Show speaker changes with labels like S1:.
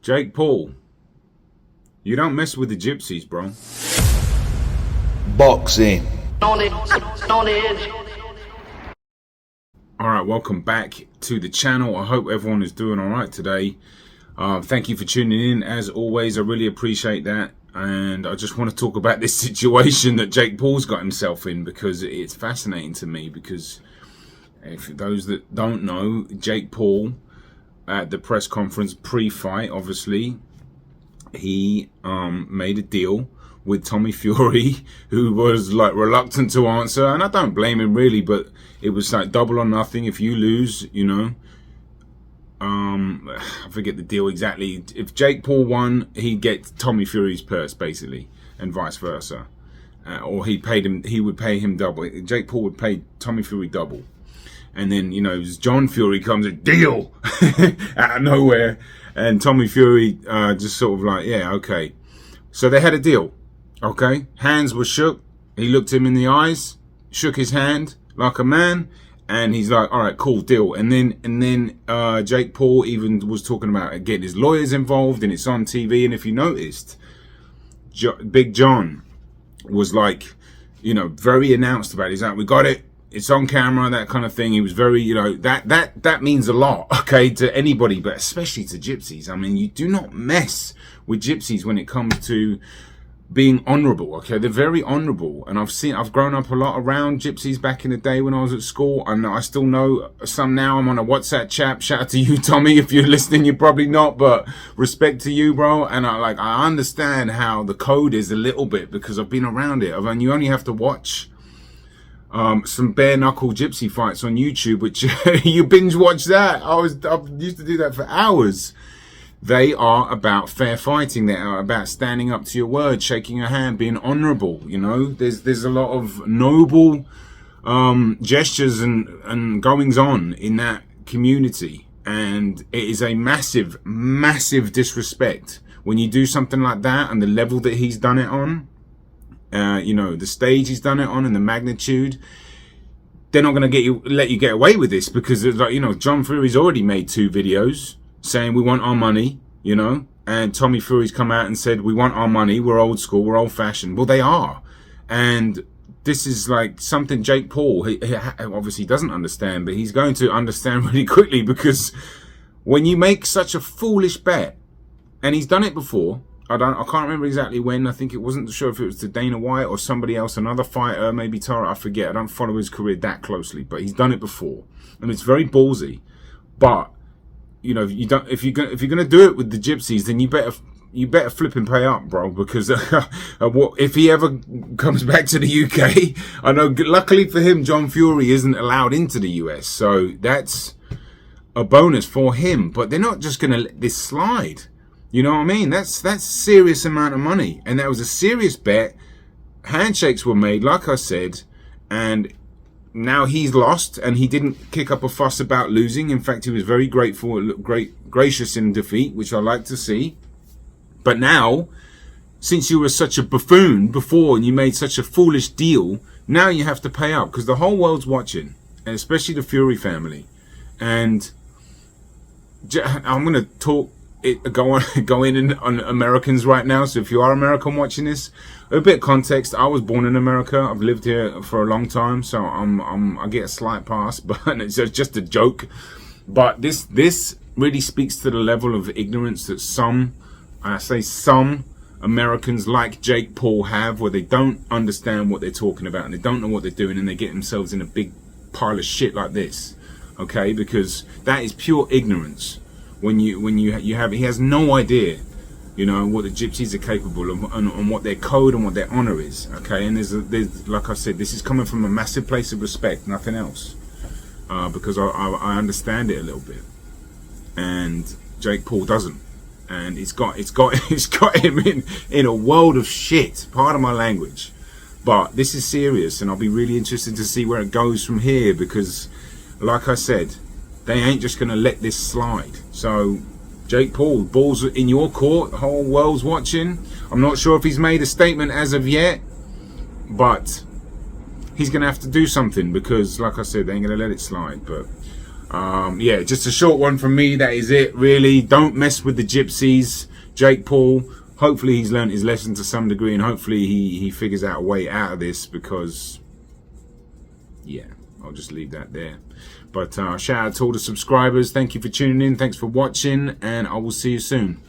S1: Jake Paul, you don't mess with the gypsies, bro.
S2: Boxing.
S1: Alright, welcome back to the channel. I hope everyone is doing alright today. Thank you for tuning in. As always, I really appreciate that. And I just want to talk about this situation that Jake Paul's got himself in, because it's fascinating to me. Because if those that don't know, Jake Paul at the press conference pre-fight, obviously, he made a deal with Tommy Fury, who was like reluctant to answer, and I don't blame him really, but it was like double or nothing. If you lose, you know, I forget the deal exactly. If Jake Paul won, he'd get Tommy Fury's purse basically, and vice versa, or he would pay him double. Jake Paul would pay Tommy Fury double. And then, you know, John Fury comes, a deal out of nowhere. And Tommy Fury just sort of like, yeah, okay. So they had a deal, okay? Hands were shook. He looked him in the eyes, shook his hand like a man. And he's like, all right, cool, deal. And then Jake Paul even was talking about getting his lawyers involved, and it's on TV. And if you noticed, Big John was like, you know, very announced about it. He's like, we got it. It's on camera, that kind of thing. He was very, you know, that means a lot, okay, to anybody, but especially to gypsies. I mean, you do not mess with gypsies when it comes to being honorable, okay? They're very honorable. And I've grown up a lot around gypsies back in the day when I was at school. And I still know some now. I'm on a WhatsApp chat. Shout out to you, Tommy. If you're listening, you're probably not, but respect to you, bro. And I understand how the code is a little bit, because I've been around it. And you only have to watch some bare knuckle gypsy fights on YouTube, which you binge watch that. I used to do that for hours. They are about fair fighting. They are about standing up to your word, shaking your hand, being honorable. You know, there's a lot of noble gestures and goings on in that community, and it is a massive disrespect when you do something like that, and the level that he's done it on. You know, the stage he's done it on and the magnitude. They're not going to let you get away with this, because it's like, you know, John Fury's already made 2 videos saying we want our money, you know, and Tommy Fury's come out and said we want our money, we're old school, we're old fashioned. Well, they are. And this is like something Jake Paul, he obviously doesn't understand, but he's going to understand really quickly, because when you make such a foolish bet, and he's done it before, I can't remember exactly when. I think it wasn't sure if it was to Dana White or somebody else, another fighter, maybe Tara. I forget. I don't follow his career that closely, but he's done it before, and it's very ballsy. But you know, if you're gonna do it with the gypsies, then you better flip and pay up, bro. Because if he ever comes back to the UK, I know. Luckily for him, John Fury isn't allowed into the US, so that's a bonus for him. But they're not just gonna let this slide. You know what I mean? That's a serious amount of money. And that was a serious bet. Handshakes were made, like I said. And now he's lost, and he didn't kick up a fuss about losing. In fact, he was very gracious in defeat, which I like to see. But now, since you were such a buffoon before and you made such a foolish deal, now you have to pay up, because the whole world's watching, and especially the Fury family. And I'm going to go in on Americans right now. So if you are American watching this, a bit of context. I was born in America. I've lived here for a long time, so I get a slight pass, but it's just a joke. But this really speaks to the level of ignorance that some Americans like Jake Paul have, where they don't understand what they're talking about, and they don't know what they're doing, and they get themselves in a big pile of shit like this. Okay, because that is pure ignorance. When he has no idea, you know, what the gypsies are capable of, and what their code and what their honor is. Okay, and there's like I said, this is coming from a massive place of respect, nothing else, because I understand it a little bit, and Jake Paul doesn't, and it's got him in a world of shit. Pardon my language, but this is serious, and I'll be really interested to see where it goes from here, because, like I said, they ain't just going to let this slide. So, Jake Paul, ball's in your court. The whole world's watching. I'm not sure if he's made a statement as of yet, but he's going to have to do something, because, like I said, they ain't going to let it slide. But Yeah, just a short one from me. That is it, really. Don't mess with the gypsies. Jake Paul, hopefully he's learned his lesson to some degree, and hopefully he figures out a way out of this, because, yeah, I'll just leave that there. But shout out to all the subscribers. Thank you for tuning in. Thanks for watching, and I will see you soon.